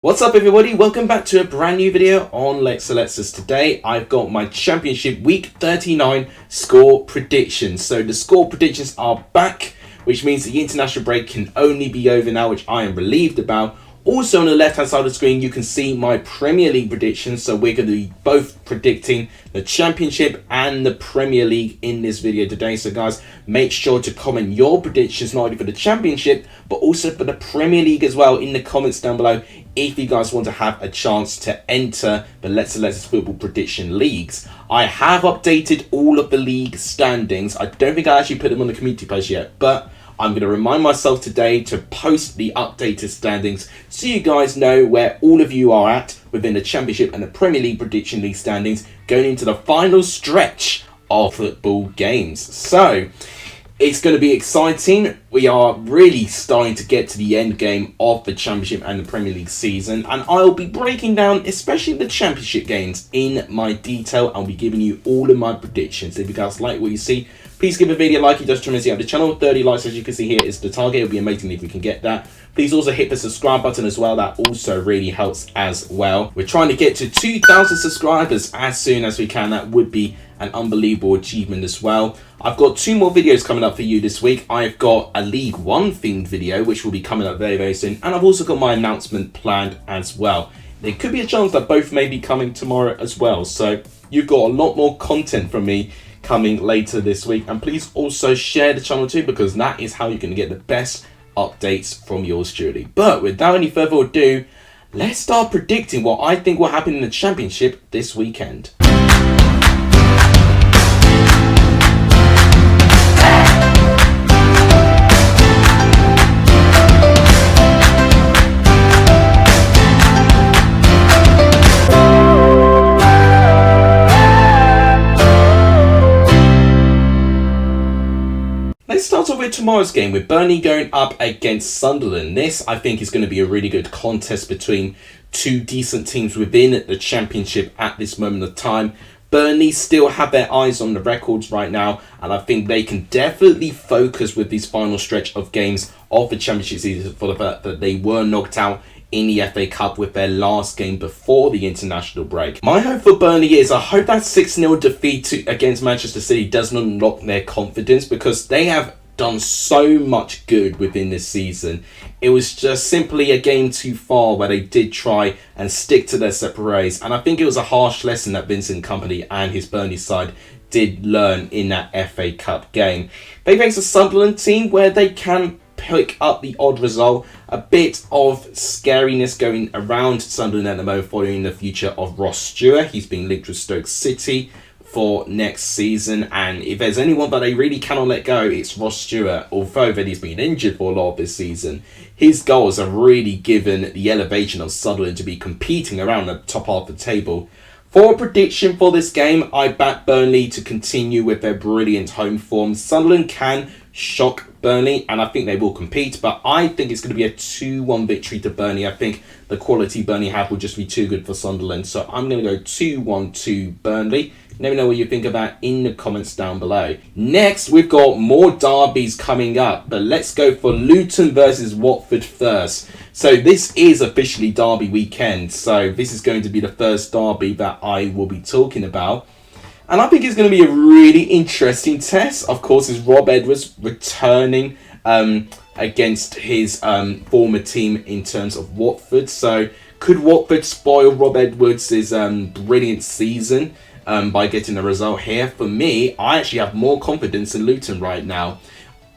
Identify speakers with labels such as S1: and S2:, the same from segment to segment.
S1: What's up everybody, welcome back to a brand new video on Lexalexus. Today I've got my Championship Week 39 score predictions. So the score predictions are back, which means the international break can only be over now, which I am relieved about. Also on the left hand side of the screen you can see my Premier League predictions. So we're going to be both predicting the Championship and the Premier League in this video today. So guys, make sure to comment your predictions not only for the Championship but also for the Premier League as well in the comments down below, if you guys want to have a chance to enter the Lexalexus Football Prediction Leagues. I have updated all of the league standings. I don't think I actually put them on the community post yet, but I'm going to remind myself today to post the updated standings so you guys know where all of you are at within the Championship and the Premier League Prediction League standings going into the final stretch of football games. So it's going to be exciting. We are really starting to get to the end game of the Championship and the Premier League season, and I'll be breaking down especially the Championship games in my detail. I'll be giving you all of my predictions. If you guys like what you see, please give a video a like. It does tremendously help the channel. 30 likes, as you can see here, is the target. It would be amazing if we can get that. Please also hit the subscribe button as well. That also really helps as well. We're trying to get to 2,000 subscribers as soon as we can. That would be an unbelievable achievement as well. I've got 2 more videos coming up for you this week. I've got a League One themed video which will be coming up very, very soon, and I've also got my announcement planned as well. There could be a chance that both may be coming tomorrow as well, so you've got a lot more content from me coming later this week. And please also share the channel too, because that is how you can get the best updates from yours truly. But without any further ado, let's start predicting what I think will happen in the Championship this weekend. Let's start off with tomorrow's game with Burnley going up against Sunderland. This, I think, is going to be a really good contest between two decent teams within the Championship at this moment of time. Burnley still have their eyes on the records right now, and I think they can definitely focus with this final stretch of games of the Championship season for the fact that they were knocked out in the FA Cup with their last game before the international break. My hope for Burnley is I hope that 6-0 defeat against Manchester City does not knock their confidence, because they have done so much good within this season. It was just simply a game too far where they did try and stick to their separate ways, and I think it was a harsh lesson that Vincent Kompany and his Burnley side did learn in that FA Cup game. They face a Sunderland team where they can pick up the odd result. A bit of scariness going around Sunderland at the moment following the future of Ross Stewart. He's been linked with Stoke City for next season, and if there's anyone that they really cannot let go, it's Ross Stewart. Although that he's been injured for a lot of this season, his goals have really given the elevation of Sunderland to be competing around the top half of the table. For a prediction for this game, I back Burnley to continue with their brilliant home form. Sunderland can shock Burnley, and I think they will compete, but I think it's going to be a 2-1 victory to Burnley. I think the quality Burnley have will just be too good for Sunderland, so I'm going to go 2-1 to Burnley. Let me know what you think of that in the comments down below. Next, we've got more derbies coming up, but let's go for Luton versus Watford first. So this is officially derby weekend, so this is going to be the first derby that I will be talking about. And I think it's going to be a really interesting test. Of course, is Rob Edwards returning against his former team in terms of Watford. So could Watford spoil Rob Edwards' brilliant season by getting a result here? For me, I actually have more confidence in Luton right now.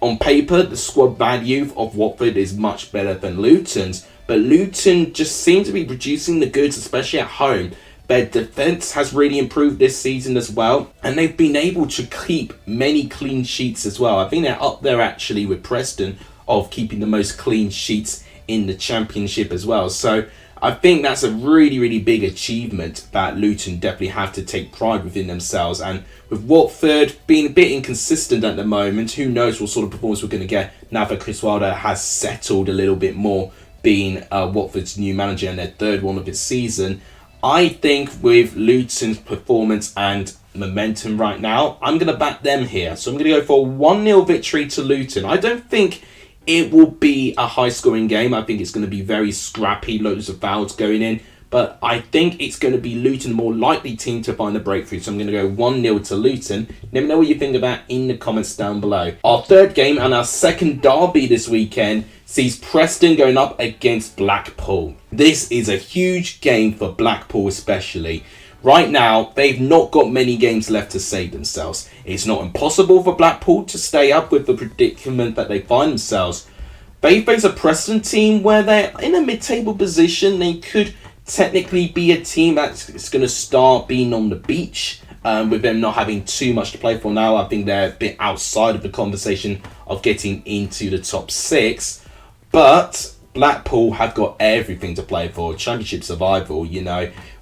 S1: On paper, the squad value of Watford is much better than Luton's, but Luton just seem to be producing the goods, especially at home. Their defence has really improved this season as well, and they've been able to keep many clean sheets as well. I think they're up there actually with Preston of keeping the most clean sheets in the Championship as well. So I think that's a really, really big achievement that Luton definitely have to take pride within themselves. And with Watford being a bit inconsistent at the moment, who knows what sort of performance we're going to get now that Chris Wilder has settled a little bit more, being Watford's new manager and their third one of his season. I think with Luton's performance and momentum right now, I'm going to back them here. So I'm going to go for a 1-0 victory to Luton. I don't think It will be a high-scoring game. I think it's going to be very scrappy, loads of fouls going in. But I think it's going to be Luton, more likely team to find the breakthrough. So I'm going to go 1-0 to Luton. Let me know what you think about in the comments down below. Our third game and our second derby this weekend sees Preston going up against Blackpool. This is a huge game for Blackpool especially. Right now, they've not got many games left to save themselves. It's not impossible for Blackpool to stay up with the predicament that they find themselves. They face a Preston team where they're in a mid-table position. They could technically be a team that's going to start being on the beach, with them not having too much to play for now. I think they're a bit outside of the conversation of getting into the top 6. But Blackpool have got everything to play for. Championship survival,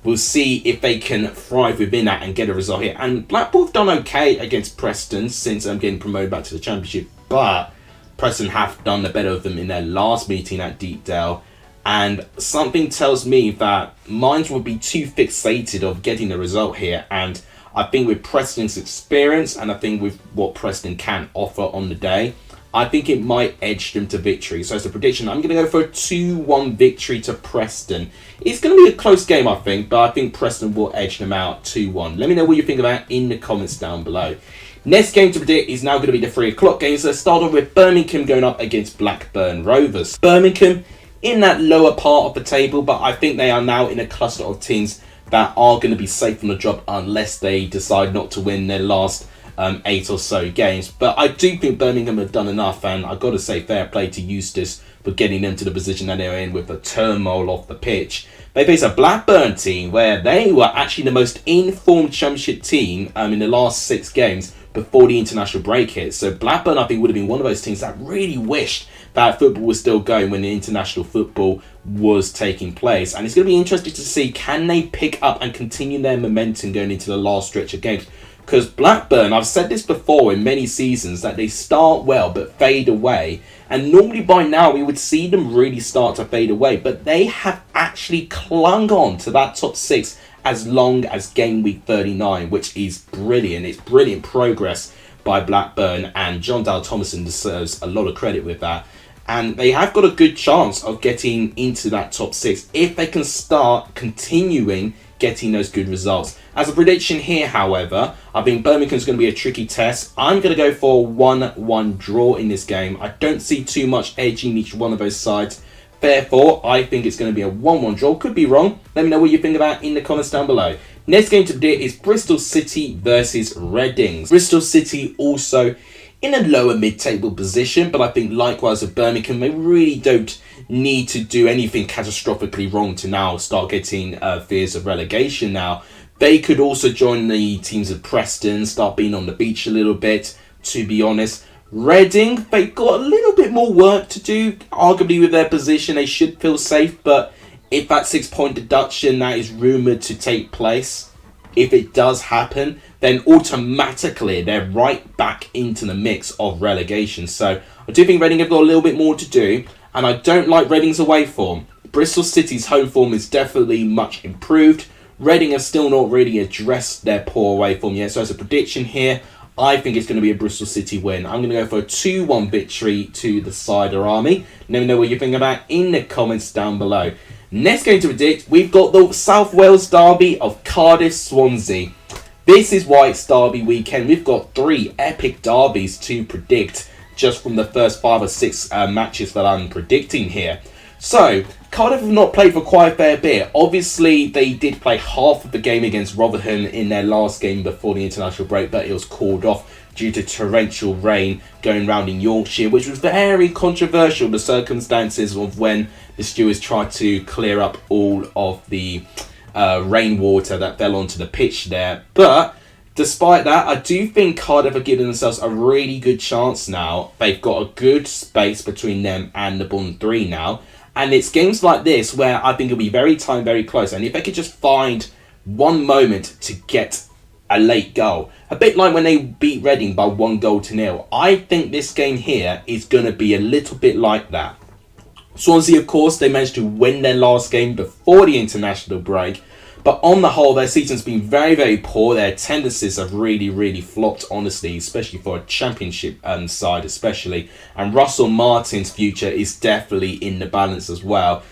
S1: We'll see if they can thrive within that and get a result here. And Blackpool have done okay against Preston since getting promoted back to the Championship. But Preston have done the better of them in their last meeting at Deepdale. And something tells me that minds will be too fixated of getting the result here. And I think with Preston's experience, and I think with what Preston can offer on the day, I think it might edge them to victory. So as a prediction, I'm going to go for a 2-1 victory to Preston. It's going to be a close game, I think, but I think Preston will edge them out 2-1. Let me know what you think about in the comments down below. Next game to predict is now going to be the 3 o'clock game. So let's start off with Birmingham going up against Blackburn Rovers. Birmingham in that lower part of the table, but I think they are now in a cluster of teams that are going to be safe from the drop unless they decide not to win their last 8 or so games. But I do think Birmingham have done enough, and I've got to say fair play to Eustace for getting them to the position that they're in with the turmoil off the pitch. They face a Blackburn team where they were actually the most informed Championship team in the last 6 games before the international break hit. So Blackburn, I think, would have been one of those teams that really wished that football was still going when the international football was taking place. And it's going to be interesting to see, can they pick up and continue their momentum going into the last stretch of games? Because Blackburn, I've said this before in many seasons, that they start well but fade away. And normally by now we would see them really start to fade away. But they have actually clung on to that top 6 as long as game week 39, which is brilliant. It's brilliant progress by Blackburn, and John Dale Thomason deserves a lot of credit with that. And they have got a good chance of getting into that top 6 if they can start continuing getting those good results. As a prediction here, however, I think Birmingham's going to be a tricky test. I'm going to go for a 1-1 draw in this game. I don't see too much edge in each one of those sides. Therefore, I think it's going to be a 1-1 draw. Could be wrong. Let me know what you think about in the comments down below. Next game to predict is Bristol City versus Reading. Bristol City also in a lower mid-table position, but I think likewise with Birmingham, they really don't need to do anything catastrophically wrong to now start getting fears of relegation now. They could also join the teams of Preston, start being on the beach a little bit, to be honest. Reading, they've got a little bit more work to do. Arguably with their position, they should feel safe, but if that 6-point deduction that is rumoured to take place, if it does happen, then automatically they're right back into the mix of relegation. So I do think Reading have got a little bit more to do, and I don't like Reading's away form. Bristol City's home form is definitely much improved. Reading have still not really addressed their poor away form yet. So as a prediction here, I think it's going to be a Bristol City win. I'm going to go for a 2-1 victory to the Cider Army. Let me know what you think about in the comments down below. Next game to predict, we've got the South Wales derby of Cardiff Swansea. This is why it's derby weekend. We've got 3 epic derbies to predict just from the first 5 or 6 matches that I'm predicting here. So, Cardiff have not played for quite a fair bit. Obviously, they did play half of the game against Rotherham in their last game before the international break, but it was called off due to torrential rain going round in Yorkshire, which was very controversial, the circumstances of when the stewards tried to clear up all of the rainwater that fell onto the pitch there. But despite that, I do think Cardiff are giving themselves a really good chance now. They've got a good space between them and the bottom 3 now. And it's games like this where I think it'll be very tight, very close. And if they could just find one moment to get a late goal, a bit like when they beat Reading by 1-0, I think this game here is going to be a little bit like that. Swansea, of course, they managed to win their last game before the international break. But on the whole, their season's been very, very poor. Their attendances have really, really flopped, honestly, especially for a championship side, especially. And Russell Martin's future is definitely in the balance as well.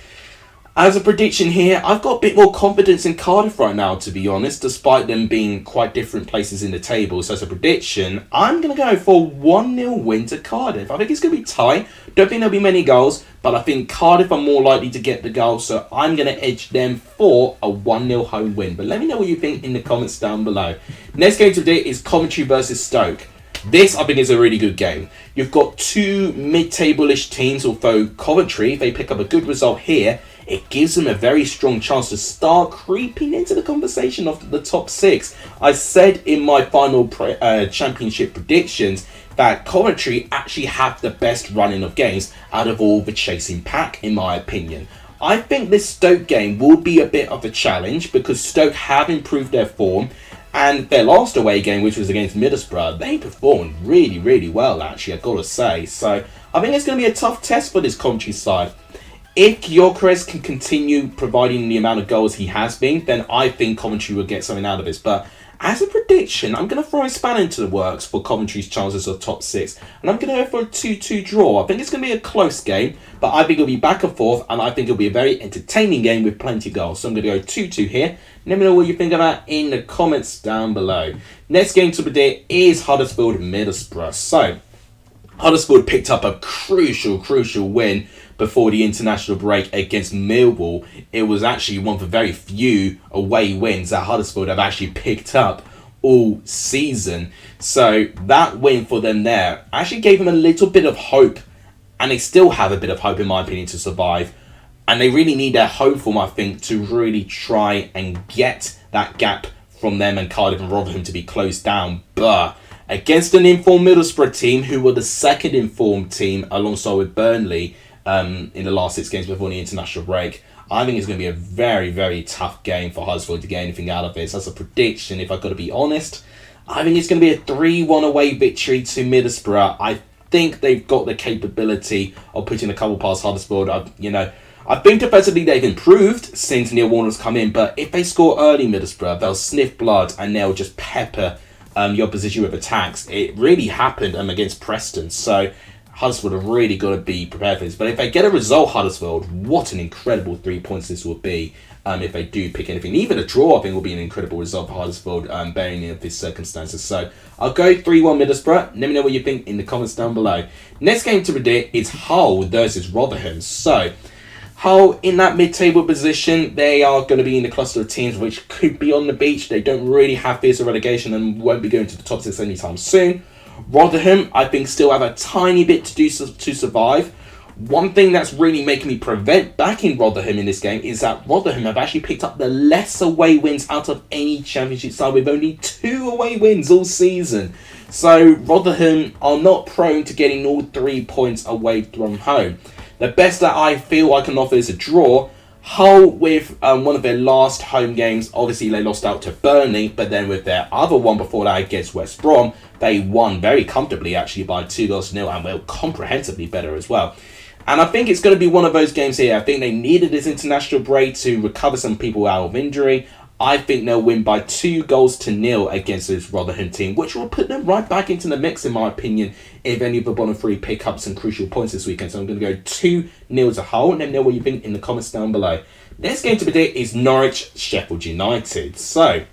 S1: As a prediction here, I've got a bit more confidence in Cardiff right now, to be honest, despite them being quite different places in the table. So as a prediction, I'm going to go for 1-0 win to Cardiff. I think it's going to be tight. Don't think there'll be many goals, but I think Cardiff are more likely to get the goal. So I'm going to edge them for a 1-0 home win. But let me know what you think in the comments down below. Next game today is Coventry versus Stoke. This, I think, is a really good game. You've got two mid-table-ish teams, although Coventry, if they pick up a good result here, it gives them a very strong chance to start creeping into the conversation of the top 6. I said in my final championship predictions that Coventry actually have the best running of games out of all the chasing pack, in my opinion. I think this Stoke game will be a bit of a challenge because Stoke have improved their form. And their last away game, which was against Middlesbrough, they performed really, really well, actually, I've got to say. So I think it's going to be a tough test for this Coventry side. If Gyökeres can continue providing the amount of goals he has been, then I think Coventry will get something out of this. But as a prediction, I'm going to throw a spanner into the works for Coventry's chances of top 6. And I'm going to go for a 2-2 draw. I think it's going to be a close game, but I think it'll be back and forth. And I think it'll be a very entertaining game with plenty of goals. So I'm going to go 2-2 here. Let me know what you think about in the comments down below. Next game to predict is Huddersfield Middlesbrough. So Huddersfield picked up a crucial win before the international break against Millwall. It was actually one of the very few away wins that Huddersfield have actually picked up all season. So that win for them there actually gave them a little bit of hope. And they still have a bit of hope, in my opinion, to survive. And they really need their home form, I think, to really try and get that gap from them and Cardiff and Rotherham to be closed down. But against an informed Middlesbrough team, who were the second informed team alongside with Burnley in the last 6 games before the international break, I think it's going to be a very, very tough game for Huddersfield to get anything out of this. As a prediction, if I've got to be honest, I think it's going to be a 3-1 away victory to Middlesbrough. I think they've got the capability of putting a couple past Huddersfield. I think defensively they've improved since Neil Warnock's come in, but if they score early, Middlesbrough, they'll sniff blood and they'll just pepper the opposition with attacks. It really happened against Preston, so Huddersfield have really got to be prepared for this. But if they get a result, Huddersfield, what an incredible 3 points this would be if they do pick anything. Even a draw, I think, will be an incredible result for Huddersfield, bearing in these circumstances. So I'll go 3-1 Middlesbrough. Let me know what you think in the comments down below. Next game to predict is Hull versus Rotherham. So Hull in that mid-table position, they are going to be in the cluster of teams which could be on the beach. They don't really have fears of relegation and won't be going to the top 6 anytime soon. Rotherham, I think, still have a tiny bit to do to survive. One thing that's really making me prevent backing Rotherham in this game is that Rotherham have actually picked up the less away wins out of any championship side, with only 2 away wins all season. So Rotherham are not prone to getting all 3 points away from home. The best that I feel I can offer is a draw. Hull, with one of their last home games, obviously they lost out to Burnley, but then with their other one before that against West Brom, they won very comfortably, actually, by 2-0, and were comprehensively better as well. And I think it's going to be one of those games here. I think they needed this international break to recover some people out of injury. I think they'll win by 2-0 against this Rotherham team, which will put them right back into the mix, in my opinion, if any of the bottom 3 pick up some crucial points this weekend. So I'm going to go 2-0 to Hull, and let me know what you think in the comments down below. Next game to predict is Norwich Sheffield United. So,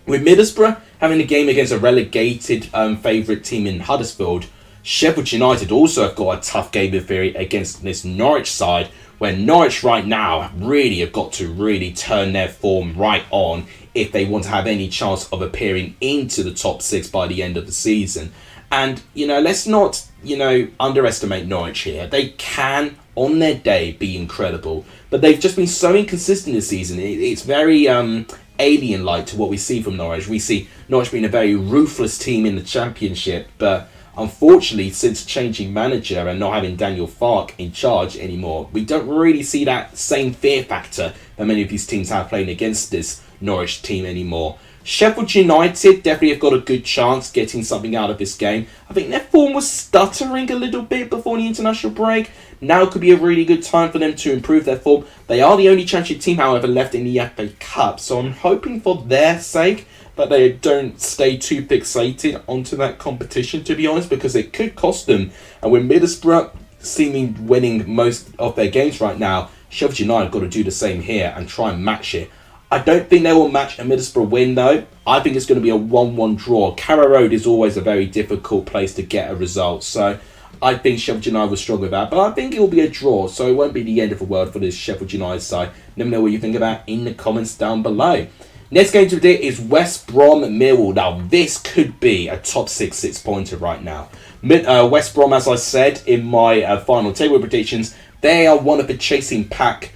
S1: with Middlesbrough having a game against a relegated favourite team in Huddersfield, Sheffield United also have got a tough game in theory against this Norwich side, where Norwich right now really have got to really turn their form right on if they want to have any chance of appearing into the top 6 by the end of the season. And, let's not, underestimate Norwich here. They can, on their day, be incredible, but they've just been so inconsistent this season. It's very alien-like to what we see from Norwich. We see Norwich being a very ruthless team in the Championship, but unfortunately, since changing manager and not having Daniel Farke in charge anymore, we don't really see that same fear factor that many of these teams have playing against this Norwich team anymore. Sheffield United definitely have got a good chance getting something out of this game. I think their form was stuttering a little bit before the international break. Now could be a really good time for them to improve their form. They are the only championship team, however, left in the FA Cup. So I'm hoping for their sake that they don't stay too fixated onto that competition, to be honest, because it could cost them. And with Middlesbrough seemingly winning most of their games right now, Sheffield United have got to do the same here and try and match it. I don't think they will match a Middlesbrough win, though. I think it's going to be a 1-1 draw. Carrow Road is always a very difficult place to get a result, so I think Sheffield United will struggle with that. But I think it will be a draw, so it won't be the end of the world for this Sheffield United side. Let me know what you think about in the comments down below. Next game to predict is West Brom Millwall. Now, this could be a top 6 pointer right now. West Brom, as I said in my final table predictions, they are one of the chasing pack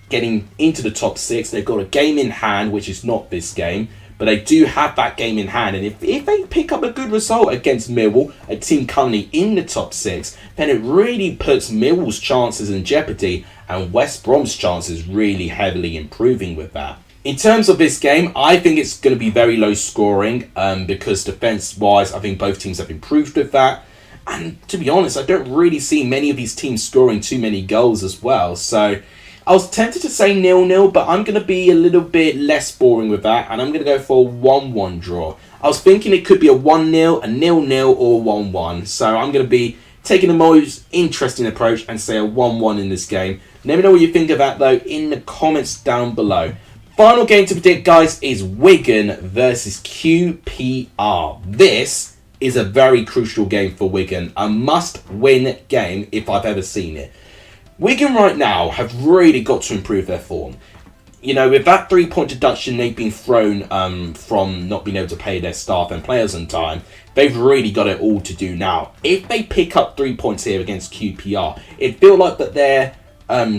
S1: getting into the top 6. They've got a game in hand, which is not this game, but they do have that game in hand. And if they pick up a good result against Millwall, a team currently in the top 6, then it really puts Millwall's chances in jeopardy, and West Brom's chances really heavily improving with that. In terms of this game, I think it's going to be very low scoring because defence-wise, I think both teams have improved with that. And to be honest, I don't really see many of these teams scoring too many goals as well. So I was tempted to say 0-0, but I'm going to be a little bit less boring with that, and I'm going to go for a 1-1 draw. I was thinking it could be a 1-0, a 0-0, or 1-1. So I'm going to be taking the most interesting approach and say a 1-1 in this game. Let me know what you think of that, though, in the comments down below. Final game to predict, guys, is Wigan versus QPR. This is a very crucial game for Wigan. A must-win game if I've ever seen it. Wigan right now have really got to improve their form. You know, with that 3-point deduction they've been thrown from not being able to pay their staff and players on time, they've really got it all to do now. If they pick up 3 points here against QPR, it feels like that their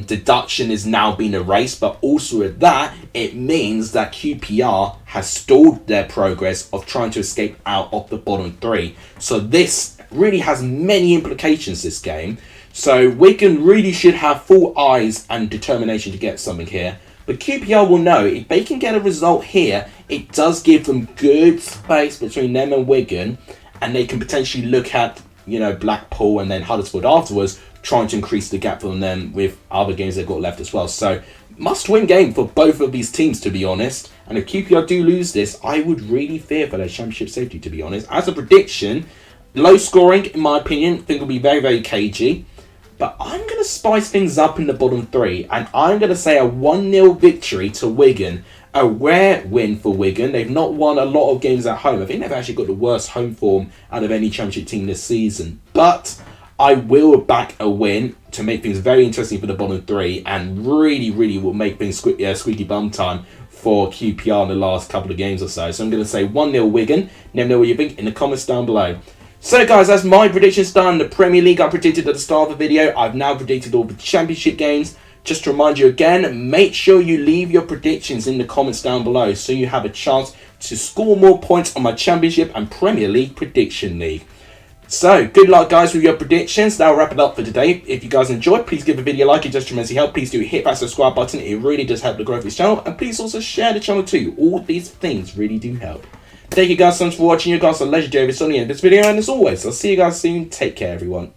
S1: deduction is now being erased, but also with that, it means that QPR has stalled their progress of trying to escape out of the bottom 3. So this really has many implications, this game. So Wigan really should have full eyes and determination to get something here. But QPR will know if they can get a result here, it does give them good space between them and Wigan, and they can potentially look at, you know, Blackpool and then Huddersfield afterwards, trying to increase the gap from them with other games they've got left as well. So must-win game for both of these teams, to be honest. And if QPR do lose this, I would really fear for their championship safety, to be honest. As a prediction, low scoring, in my opinion. I think it'll be very, very cagey. But I'm going to spice things up in the bottom 3. And I'm going to say a 1-0 victory to Wigan. A rare win for Wigan. They've not won a lot of games at home. I think they've actually got the worst home form out of any championship team this season. But I will back a win to make things very interesting for the bottom 3. And really, really will make things squeaky bum time for QPR in the last couple of games or so. So I'm going to say 1-0 Wigan. Let me know what you think in the comments down below. So guys, that's my predictions done. The Premier League I predicted at the start of the video. I've now predicted all the championship games. Just to remind you again, make sure you leave your predictions in the comments down below so you have a chance to score more points on my championship and Premier League prediction league. So, good luck guys with your predictions. That'll wrap it up for today. If you guys enjoyed, please give the video a like. It does tremendously help. Please do hit that subscribe button. It really does help the growth of this channel. And please also share the channel too. All these things really do help. Thank you guys so much for watching. You guys are legendary. It's on the end of this video. And as always, I'll see you guys soon. Take care, everyone.